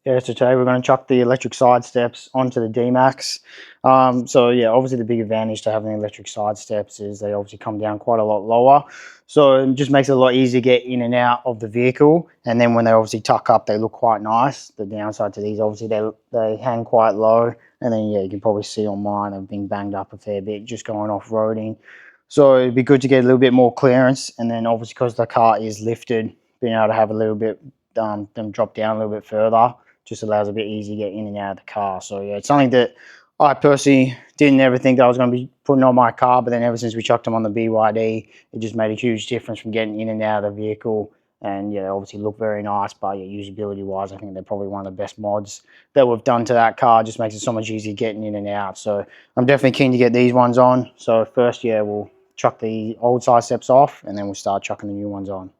Yeah, so today we're going to chuck the electric side steps onto the D-MAX. So yeah, obviously the big advantage to having the electric side steps is they obviously come down quite a lot lower. So it just makes it a lot easier to get in and out of the vehicle. And then when they obviously tuck up, they look quite nice. The downside to these, obviously they hang quite low. And then yeah, you can probably see on mine, they've been banged up a fair bit just going off-roading. So it'd be good to get a little bit more clearance. And then obviously because the car is lifted, being able to have a little bit, them drop down a little bit further just allows a bit easier to get in and out of the car. So yeah, it's something that I personally didn't ever think that I was going to be putting on my car, but then ever since we chucked them on the BYD, it just made a huge difference from getting in and out of the vehicle. And yeah, they obviously look very nice, but yeah, usability wise, I think they're probably one of the best mods that we've done to that car. It just makes it so much easier getting in and out. So I'm definitely keen to get these ones on. So first, yeah, we'll chuck the old side steps off and then we'll start chucking the new ones on.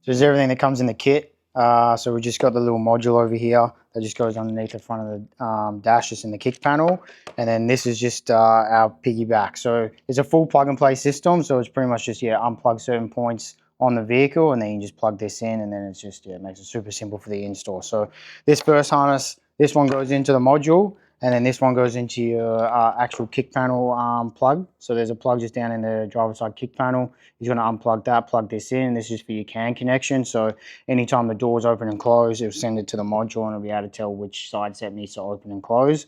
So there's everything that comes in the kit. So we just got the little module over here that just goes underneath the front of the dash, just in the kick panel. And then this is just our piggyback. So it's a full plug and play system. So it's pretty much just, yeah, unplug certain points on the vehicle and then you just plug this in and then it's just, yeah, it makes it super simple for the install. So this first harness, this one goes into the module and then this one goes into your actual kick panel plug. So there's a plug just down in the driver's side kick panel. You're going to unplug that, plug this in. This is for your CAN connection. So anytime the doors open and close, it'll send it to the module and it'll be able to tell which side step needs to open and close.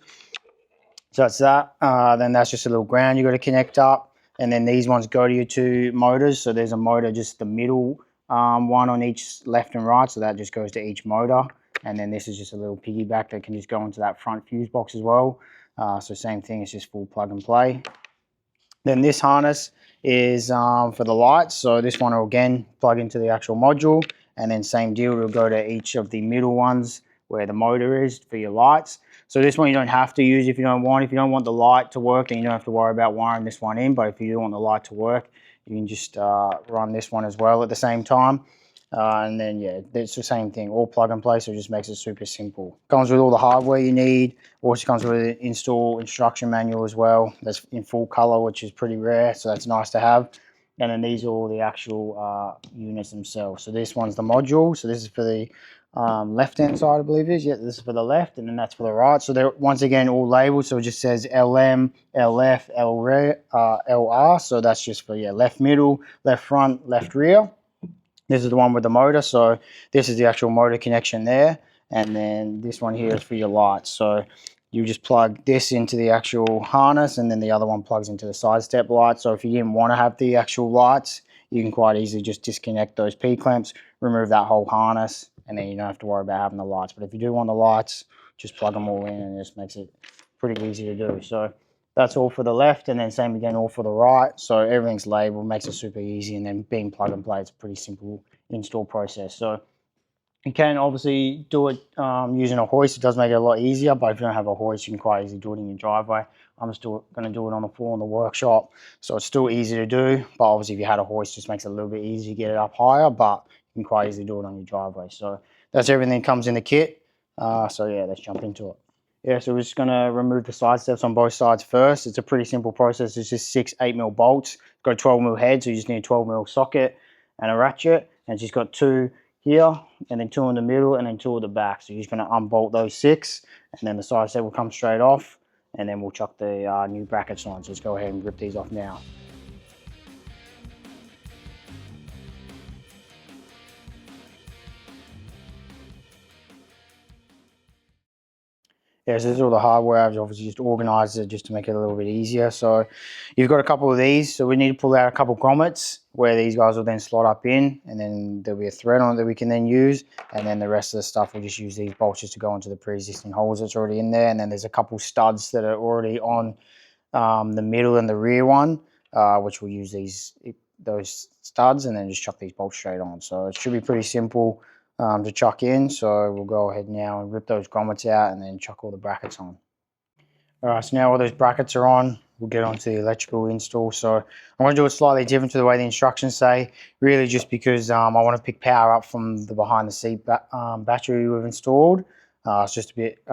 So that's that. Then that's just a little ground you got to connect up. And then these ones go to your two motors. So there's a motor, just the middle one on each left and right. So that just goes to each motor. And then this is just a little piggyback that can just go into that front fuse box as well. So same thing, it's just full plug and play. Then this harness is for the lights. So this one will again plug into the actual module. And then same deal, it'll go to each of the middle ones where the motor is for your lights. So this one you don't have to use if you don't want. If you don't want the light to work, then you don't have to worry about wiring this one in. But if you do want the light to work, you can just run this one as well at the same time. And then yeah, it's the same thing, all plug and play, so it just makes it super simple. Comes with all the hardware you need. Also comes with an install instruction manual as well. That's in full color, which is pretty rare, so that's nice to have. And then these are all the actual units themselves. So this one's the module. So this is for the left-hand side, I believe it is. Yeah, this is for the left, and then that's for the right. So they're once again all labeled. So it just says LM, LF, LR. So that's just for yeah, left middle, left front, left rear. This is the one with the motor, so this is the actual motor connection there, and then this one here is for your lights. So you just plug this into the actual harness, and then the other one plugs into the side step light. So if you didn't want to have the actual lights, you can quite easily just disconnect those P-clamps, remove that whole harness, and then you don't have to worry about having the lights. But if you do want the lights, just plug them all in, and it just makes it pretty easy to do. So that's all for the left, and then same again all for the right. So everything's labeled, makes it super easy, and then being plug and play, it's a pretty simple install process. So you can obviously do it using a hoist. It does make it a lot easier, but if you don't have a hoist, you can quite easily do it in your driveway. I'm still going to do it on the floor in the workshop, so it's still easy to do, but obviously if you had a hoist, it just makes it a little bit easier to get it up higher, but you can quite easily do it on your driveway. So that's everything that comes in the kit. So yeah, let's jump into it. Yeah, so we're just going to remove the side steps on both sides first. It's a pretty simple process. It's just 6 8mm bolts. It's got a 12mm head, so you just need a 12mm socket and a ratchet. And it's just got 2 here, and then 2 in the middle, and then 2 at the back. So you're just going to unbolt those 6, and then the side step will come straight off, and then we'll chuck the new brackets on. So let's go ahead and rip these off now. Yeah, so this is all the hardware. I've obviously just organised it just to make it a little bit easier. So you've got a couple of these. So we need to pull out a couple of grommets where these guys will then slot up in, and then there'll be a thread on it that we can then use. And then the rest of the stuff, we'll just use these bolts just to go into the pre-existing holes that's already in there. And then there's a couple studs that are already on the middle and the rear one, which we'll use those studs and then just chuck these bolts straight on. So it should be pretty simple to chuck in. So we'll go ahead now and rip those grommets out and then chuck all the brackets on. All right, so now all those brackets are on, we'll get onto the electrical install. So I'm going to do it slightly different to the way the instructions say, really just because I want to pick power up from the behind the seat battery we've installed. It's just a bit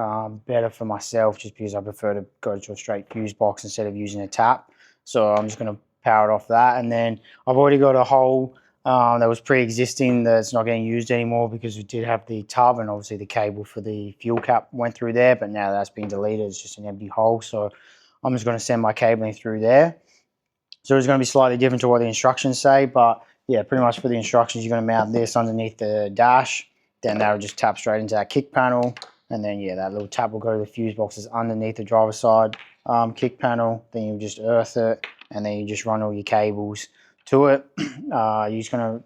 better for myself just because I prefer to go to a straight fuse box instead of using a tap. So I'm just going to power it off that, and then I've already got a hole that was pre-existing that's not getting used anymore because we did have the tub and obviously the cable for the fuel cap went through there, but now that's been deleted. It's just an empty hole. So I'm just going to send my cabling through there. So it's going to be slightly different to what the instructions say, but yeah, pretty much for the instructions, you're going to mount this underneath the dash. Then that'll just tap straight into that kick panel. And then yeah, that little tap will go to the fuse boxes underneath the driver's side kick panel. Then you just earth it, and then you just run all your cables to it. You're just going to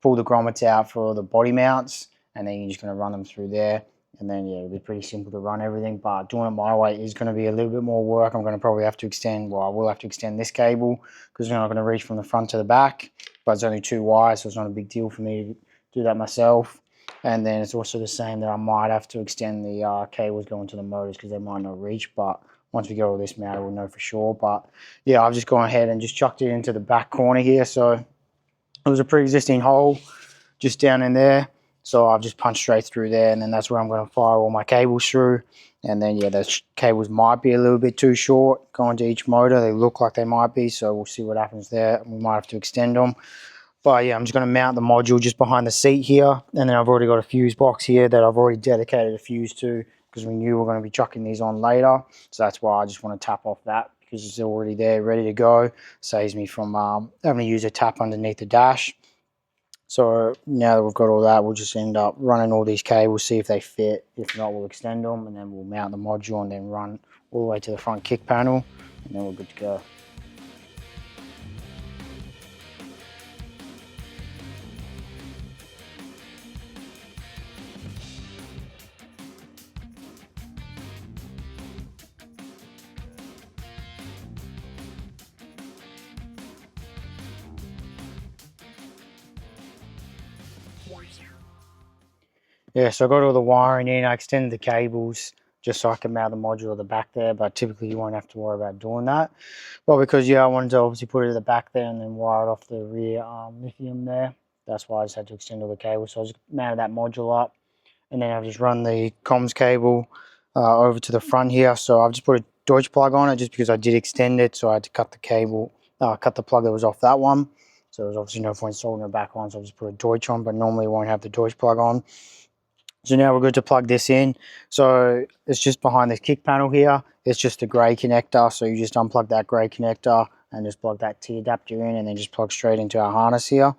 pull the grommets out for the body mounts, and then you're just going to run them through there. And then yeah, it'll be pretty simple to run everything, but doing it my way is going to be a little bit more work. I'm going to probably have to extend, well, I will have to extend this cable because we're not going to reach from the front to the back, but it's only 2 wires, so it's not a big deal for me to do that myself. And then it's also the same that I might have to extend the cables going to the motors because they might not reach, but once we get all this mounted, we'll know for sure. But yeah, I've just gone ahead and just chucked it into the back corner here. So it was a pre-existing hole just down in there. So I've just punched straight through there, and then that's where I'm going to fire all my cables through. And then yeah, those cables might be a little bit too short going to each motor. They look like they might be, so we'll see what happens there. We might have to extend them. But yeah, I'm just going to mount the module just behind the seat here. And then I've already got a fuse box here that I've already dedicated a fuse to because we knew we were going to be chucking these on later. So that's why I just want to tap off that because it's already there, ready to go. Saves me from having to use a tap underneath the dash. So now that we've got all that, we'll just end up running all these cables, see if they fit. If not, we'll extend them, and then we'll mount the module and then run all the way to the front kick panel, and then we're good to go. Yeah, so I got all the wiring in. I extended the cables just so I can mount the module at the back there, but typically you won't have to worry about doing that. But because, yeah, I wanted to obviously put it at the back there and then wire it off the rear lithium there. That's why I just had to extend all the cables. So I just mounted that module up, and then I've just run the comms cable over to the front here. So I've just put a Deutsch plug on it just because I did extend it, so I had to cut the cable, cut the plug that was off that one. So there's obviously no point soldering it back on, so I just put a Deutsch on, but normally it won't have the Deutsch plug on. So now we're good to plug this in. So it's just behind this kick panel here. It's just a grey connector. So you just unplug that grey connector and just plug that T adapter in, and then just plug straight into our harness here.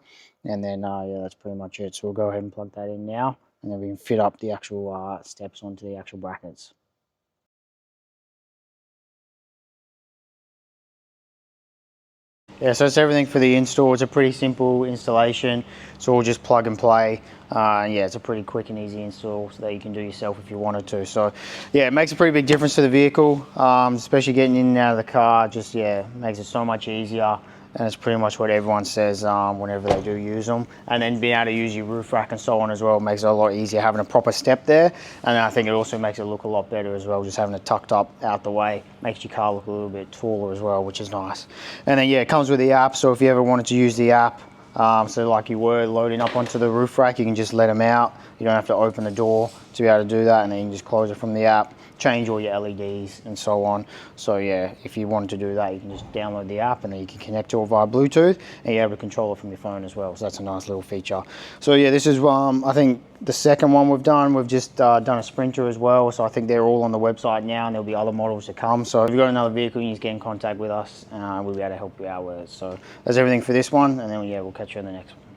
And then yeah, that's pretty much it. So we'll go ahead and plug that in now, and then we can fit up the actual steps onto the actual brackets. Yeah, so it's everything for the install. It's a pretty simple installation. It's all just plug and play. Yeah, it's a pretty quick and easy install so that you can do yourself if you wanted to. So yeah, it makes a pretty big difference to the vehicle, especially getting in and out of the car. Just yeah, makes it so much easier. And it's pretty much what everyone says whenever they do use them. And then being able to use your roof rack and so on as well makes it a lot easier having a proper step there. And I think it also makes it look a lot better as well, just having it tucked up out the way. Makes your car look a little bit taller as well, which is nice. And then yeah, it comes with the app, so if you ever wanted to use the app, so like you were loading up onto the roof rack, you can just let them out. You don't have to open the door to be able to do that, and then you can just close it from the app, change all your LEDs and so on. So yeah, if you wanted to do that, you can just download the app and then you can connect to it via Bluetooth, and you're able to control it from your phone as well. So that's a nice little feature. So yeah, this is I think the second one we've done. We've just done a Sprinter as well. So I think they're all on the website now, and there'll be other models to come. So if you've got another vehicle, you need to get in contact with us, and we'll be able to help you out with it. So that's everything for this one, and then yeah, we'll catch you in the next one.